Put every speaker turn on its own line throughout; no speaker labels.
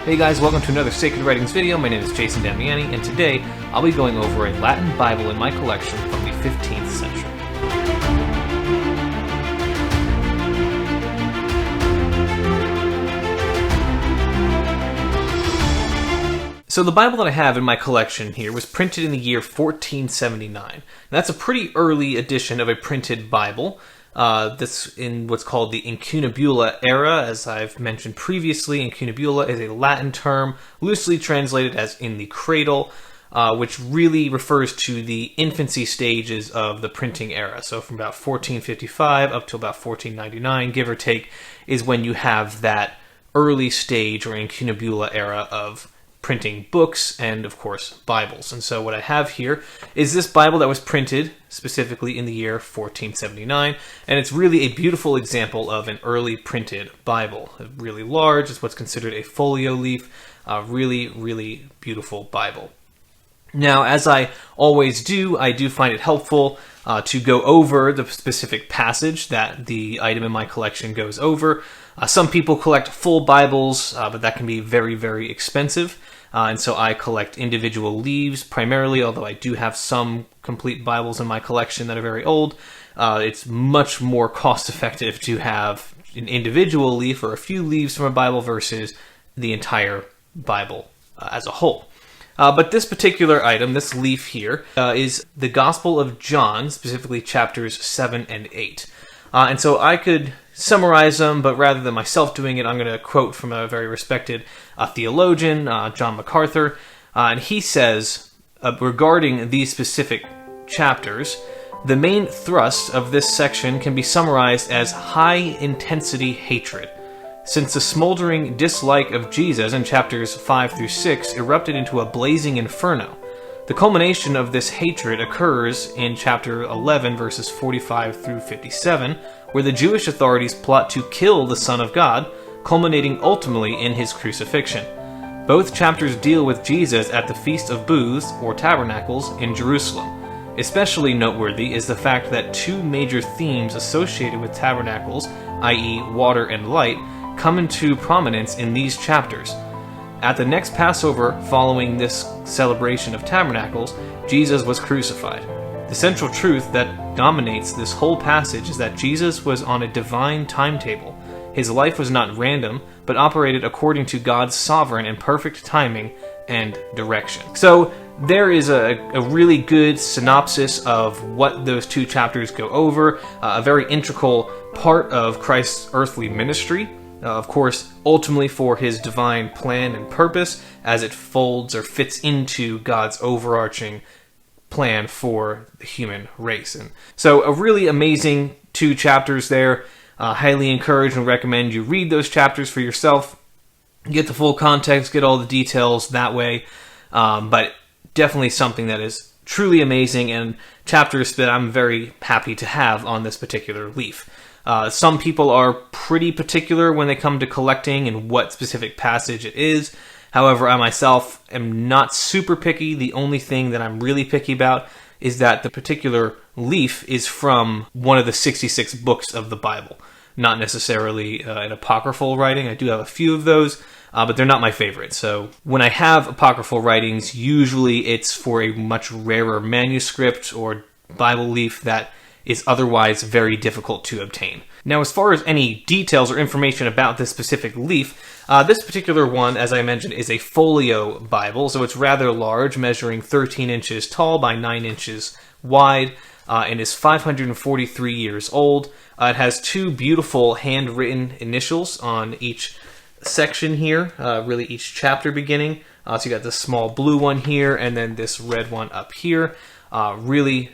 Hey guys, welcome to another Sacred Writings video. My name is Jason Damiani, and today I'll be going over a Latin Bible in my collection from the 15th century. So the Bible that I have in my collection here was printed in the year 1479. And that's a pretty early edition of a printed Bible. This in what's called the incunabula era. As I've mentioned previously, incunabula is a Latin term loosely translated as in the cradle, which really refers to the infancy stages of the printing era. So from about 1455 up to about 1499, give or take, is when you have that early stage or incunabula era of printing books and, of course, Bibles. And so what I have here is this Bible that was printed specifically in the year 1479, and it's really a beautiful example of an early printed Bible. Really large, it's what's considered a folio leaf, really, really beautiful Bible. Now, as I always do, I do find it helpful to go over the specific passage that the item in my collection goes over. Some people collect full Bibles, but that can be very, very expensive. And so I collect individual leaves primarily, although I do have some complete Bibles in my collection that are very old. It's much more cost-effective to have an individual leaf or a few leaves from a Bible versus the entire Bible as a whole. But this particular item, this leaf here, is the Gospel of John, specifically chapters 7 and 8. And so I could summarize them, but rather than myself doing it, I'm going to quote from a very respected theologian, John MacArthur, and he says, regarding these specific chapters, the main thrust of this section can be summarized as high-intensity hatred, since the smoldering dislike of Jesus in chapters 5 through 6 erupted into a blazing inferno. The culmination of this hatred occurs in chapter 11, verses 45 through 57, where the Jewish authorities plot to kill the Son of God, culminating ultimately in his crucifixion. Both chapters deal with Jesus at the Feast of Booths, or Tabernacles, in Jerusalem. Especially noteworthy is the fact that two major themes associated with tabernacles, i.e. water and light, come into prominence in these chapters. At the next Passover following this celebration of tabernacles, Jesus was crucified. The central truth that dominates this whole passage is that Jesus was on a divine timetable. His life was not random, but operated according to God's sovereign and perfect timing and direction. So there is a really good synopsis of what those two chapters go over, a very integral part of Christ's earthly ministry. Of course, ultimately for his divine plan and purpose, as it folds or fits into God's overarching plan for the human race. And so a really amazing two chapters there. Highly encourage and recommend you read those chapters for yourself, get the full context, get all the details that way. But definitely something that is truly amazing, and chapters that I'm very happy to have on this particular leaf. Some people are pretty particular when they come to collecting and what specific passage it is. However, I myself am not super picky. The only thing that I'm really picky about is that the particular leaf is from one of the 66 books of the Bible, not necessarily an apocryphal writing. I do have a few of those, but they're not my favorite. So when I have apocryphal writings, usually it's for a much rarer manuscript or Bible leaf that is otherwise very difficult to obtain. Now, as far as any details or information about this specific leaf, this particular one, as I mentioned, is a folio Bible, so it's rather large, measuring 13 inches tall by 9 inches wide, and is 543 years old. It has two beautiful handwritten initials on each section here, really each chapter beginning. So you got this small blue one here, and then this red one up here. Really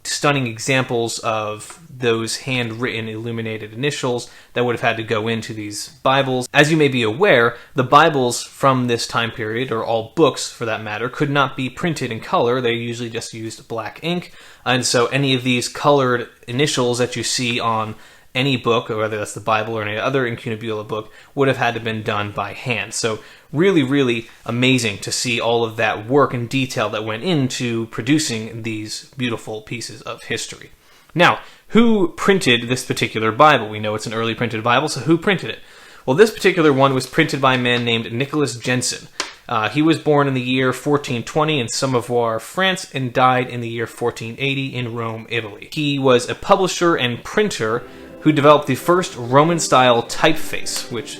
stunning examples of those handwritten illuminated initials that would have had to go into these Bibles. As you may be aware, the Bibles from this time period, or all books for that matter, could not be printed in color. They usually just used black ink, and so any of these colored initials that you see on any book, or whether that's the Bible or any other incunabula book, would have had to have been done by hand. So really, really amazing to see all of that work and detail that went into producing these beautiful pieces of history. Now, who printed this particular Bible? We know it's an early printed Bible, so who printed it? Well, this particular one was printed by a man named Nicholas Jenson. He was born in the year 1420 in Samovar, France, and died in the year 1480 in Rome, Italy. He was a publisher and printer who developed the first Roman-style typeface, which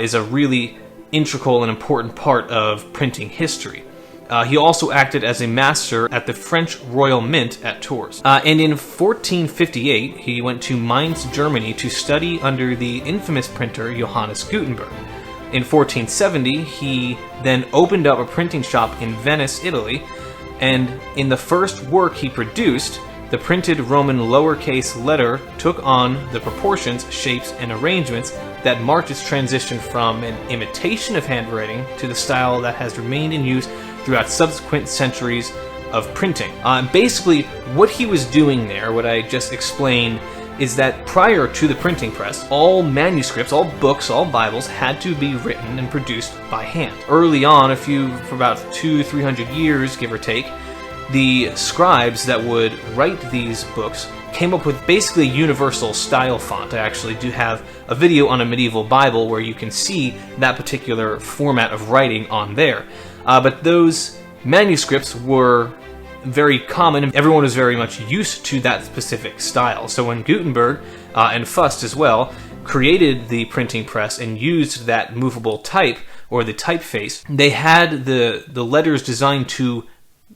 is a really integral and important part of printing history. He also acted as a master at the French Royal Mint at Tours. And in 1458, he went to Mainz, Germany to study under the infamous printer Johannes Gutenberg. In 1470, he then opened up a printing shop in Venice, Italy, and in the first work he produced, the printed Roman lowercase letter took on the proportions, shapes, and arrangements that marked its transition from an imitation of handwriting to the style that has remained in use throughout subsequent centuries of printing. Basically, what he was doing there, what I just explained, is that prior to the printing press, all manuscripts, all books, all Bibles had to be written and produced by hand. Early on, for about 200-300 years, give or take, the scribes that would write these books came up with basically a universal style font. I actually do have a video on a medieval Bible where you can see that particular format of writing on there. But those manuscripts were very common, and everyone was very much used to that specific style. So when Gutenberg, and Fust as well, created the printing press and used that movable type, or the typeface, they had the letters designed to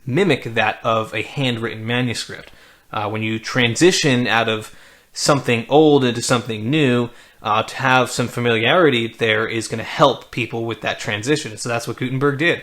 mimic that of a handwritten manuscript. When you transition out of something old into something new, to have some familiarity there is going to help people with that transition. So that's what Gutenberg did.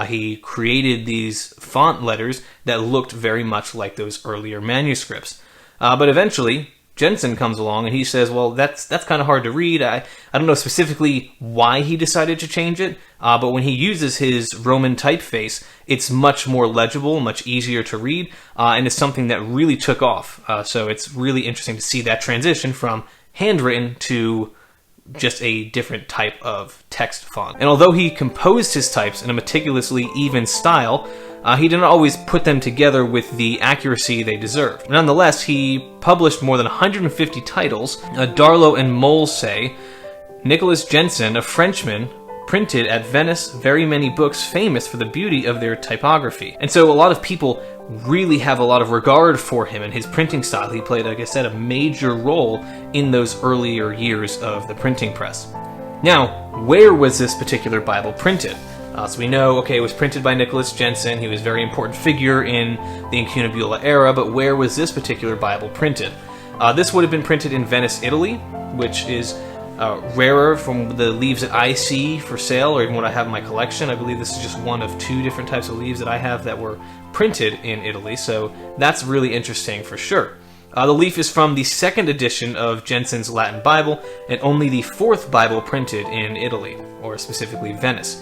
He created these font letters that looked very much like those earlier manuscripts. But eventually, Jenson comes along and he says, well, that's kind of hard to read. I don't know specifically why he decided to change it, but when he uses his Roman typeface, it's much more legible, much easier to read, and it's something that really took off. So it's really interesting to see that transition from handwritten to just a different type of text font. And although he composed his types in a meticulously even style, he didn't always put them together with the accuracy they deserved. Nonetheless, he published more than 150 titles. Darlot and Moll say, Nicholas Jenson, a Frenchman, printed at Venice very many books famous for the beauty of their typography. And so a lot of people really have a lot of regard for him and his printing style. He played, like I said, a major role in those earlier years of the printing press. Now, where was this particular Bible printed? So we know, okay, it was printed by Nicholas Jenson. He was a very important figure in the incunabula era, but where was this particular Bible printed? This would have been printed in Venice, Italy, which is rarer from the leaves that I see for sale, or even what I have in my collection. I believe this is just one of two different types of leaves that I have that were printed in Italy, so that's really interesting for sure. The leaf is from the second edition of Jenson's Latin Bible, and only the fourth Bible printed in Italy, or specifically Venice.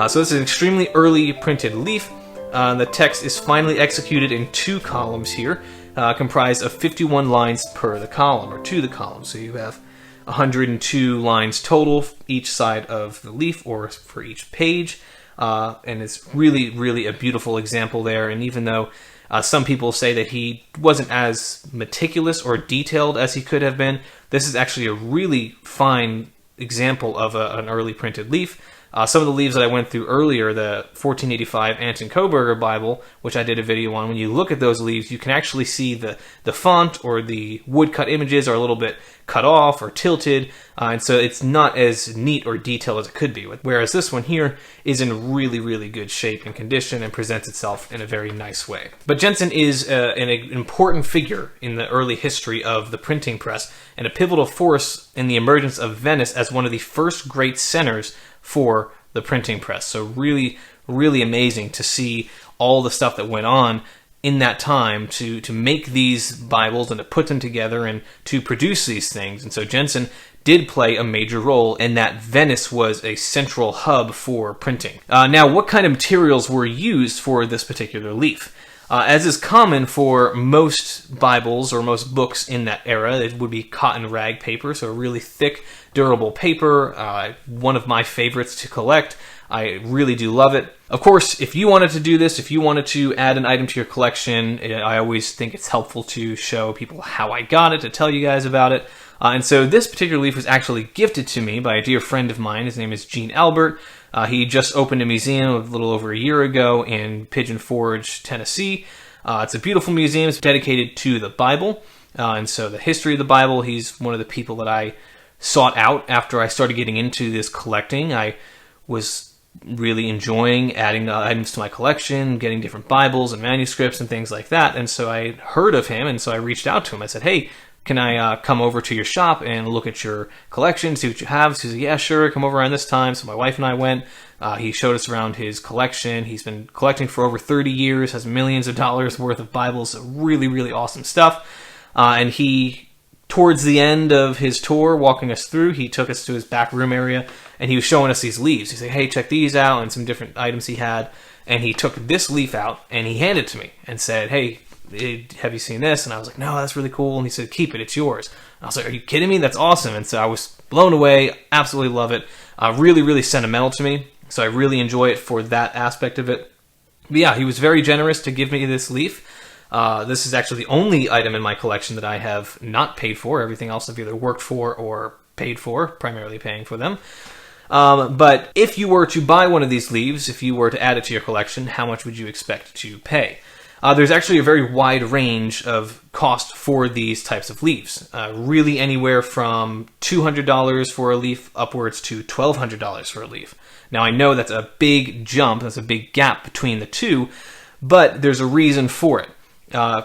So this is an extremely early printed leaf. The text is finally executed in 2 columns here, comprised of 51 lines per the column, or to the column. So you have 102 lines total each side of the leaf, or for each page. And it's really, really a beautiful example there. And even though some people say that he wasn't as meticulous or detailed as he could have been, this is actually a really fine example of an early printed leaf. Some of the leaves that I went through earlier, the 1485 Anton Koberger Bible, which I did a video on, when you look at those leaves, you can actually see the font or the woodcut images are a little bit cut off or tilted, and so it's not as neat or detailed as it could be. Whereas this one here is in really, really good shape and condition and presents itself in a very nice way. But Jenson is an important figure in the early history of the printing press and a pivotal force in the emergence of Venice as one of the first great centers for the printing press. So really, really amazing to see all the stuff that went on in that time to make these Bibles and to put them together and to produce these things. And so Jenson did play a major role in that Venice was a central hub for printing. Now, what kind of materials were used for this particular leaf? As is common for most Bibles or most books in that era, it would be cotton rag paper, so a really thick, durable paper. One of my favorites to collect. I really do love it. Of course, if you wanted to do this, if you wanted to add an item to your collection, I always think it's helpful to show people how I got it, to tell you guys about it. And so this particular leaf was actually gifted to me by a dear friend of mine. His name is Gene Albert. He just opened a museum a little over a year ago in Pigeon Forge, Tennessee. It's a beautiful museum. It's dedicated to the Bible. And so the history of the Bible, he's one of the people that I sought out after I started getting into this collecting. I was really enjoying adding items to my collection, getting different Bibles and manuscripts and things like that. And so I heard of him, and so I reached out to him. I said, hey, can I come over to your shop and look at your collection, see what you have? So he said, yeah, sure, come over around this time. So my wife and I went. He showed us around his collection. He's been collecting for over 30 years, has millions of dollars worth of Bibles, so really, really awesome stuff. And he, towards the end of his tour, walking us through, he took us to his back room area, and he was showing us these leaves. He said, hey, check these out, and some different items he had. And he took this leaf out, and he handed it to me and said, hey, have you seen this? And I was like, no, that's really cool. And he said, keep it, it's yours. And I was like, are you kidding me? That's awesome. And so I was blown away, absolutely love it. Really, really sentimental to me. So I really enjoy it for that aspect of it. But yeah, he was very generous to give me this leaf. This is actually the only item in my collection that I have not paid for. Everything else I've either worked for or paid for, primarily paying for them. But if you were to buy one of these leaves, if you were to add it to your collection, how much would you expect to pay? There's actually a very wide range of cost for these types of leaves. Really anywhere from $200 for a leaf upwards to $1,200 for a leaf. Now I know that's a big jump, that's a big gap between the two, but there's a reason for it.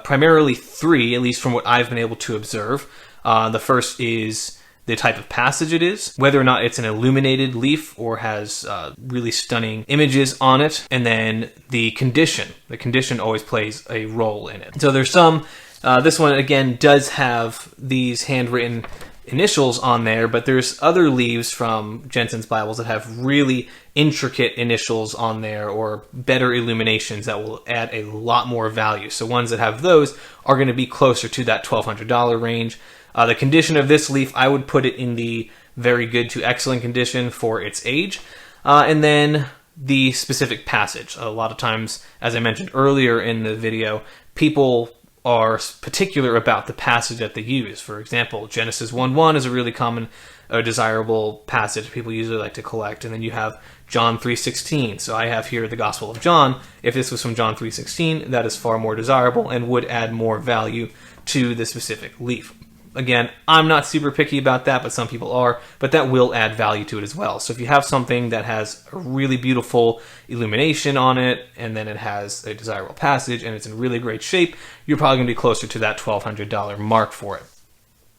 Primarily three, at least from what I've been able to observe. The first is the type of passage it is, whether or not it's an illuminated leaf or has really stunning images on it, and then the condition. The condition always plays a role in it. So there's some, this one again does have these handwritten initials on there, but there's other leaves from Jenson's Bibles that have really intricate initials on there or better illuminations that will add a lot more value. So ones that have those are going to be closer to that $1,200 range. The condition of this leaf, I would put it in the very good to excellent condition for its age. And then the specific passage. A lot of times, as I mentioned earlier in the video, people are particular about the passage that they use. For example, Genesis 1:1 is a really common, desirable passage people usually like to collect. And then you have John 3:16. So I have here the Gospel of John. If this was from John 3:16, that is far more desirable and would add more value to the specific leaf. Again, I'm not super picky about that, but some people are, but that will add value to it as well. So if you have something that has a really beautiful illumination on it, and then it has a desirable passage, and it's in really great shape, you're probably going to be closer to that $1,200 mark for it.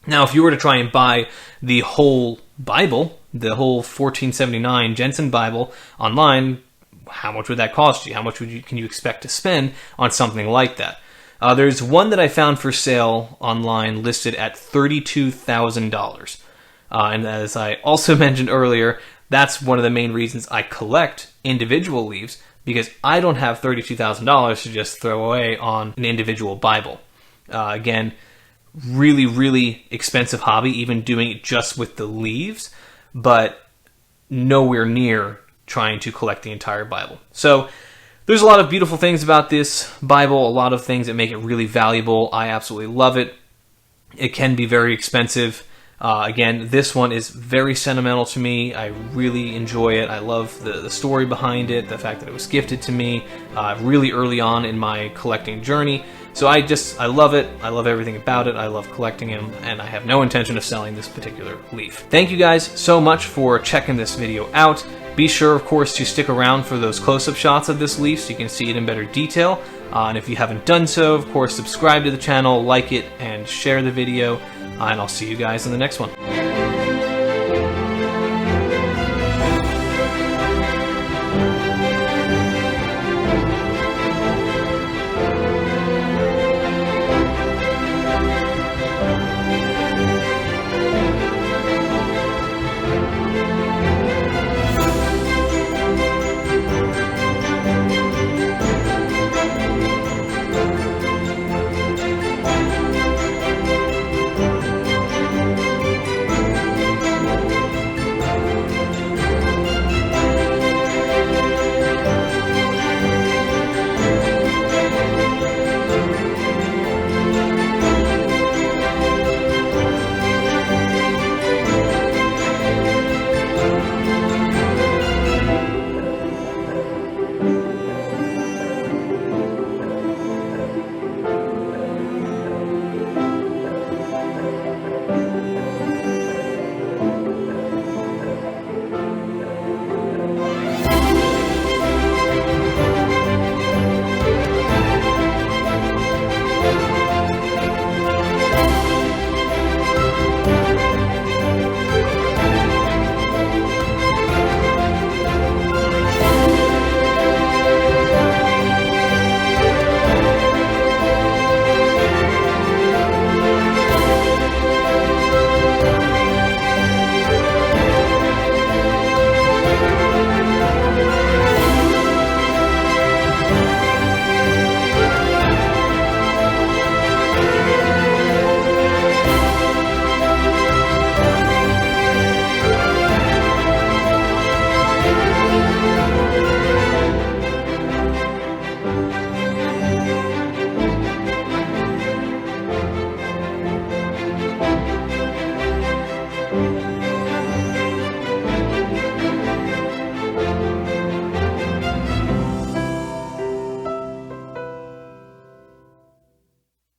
Now, if you were to try and buy the whole Bible, the whole 1479 Jenson Bible online, how much would that cost you? How much can you expect to spend on something like that? There's one that I found for sale online listed at $32,000. And as I also mentioned earlier, that's one of the main reasons I collect individual leaves, because I don't have $32,000 to just throw away on an individual Bible. Again, really, really expensive hobby, even doing it just with the leaves, but nowhere near trying to collect the entire Bible. So there's a lot of beautiful things about this Bible, a lot of things that make it really valuable. I absolutely love it. It can be very expensive. Again, this one is very sentimental to me. I really enjoy it. I love the story behind it, the fact that it was gifted to me really early on in my collecting journey. So I love it. I love everything about it. I love collecting them, and I have no intention of selling this particular leaf. Thank you guys so much for checking this video out. Be sure, of course, to stick around for those close-up shots of this leaf so you can see it in better detail. And if you haven't done so, of course, subscribe to the channel, like it, and share the video. And I'll see you guys in the next one.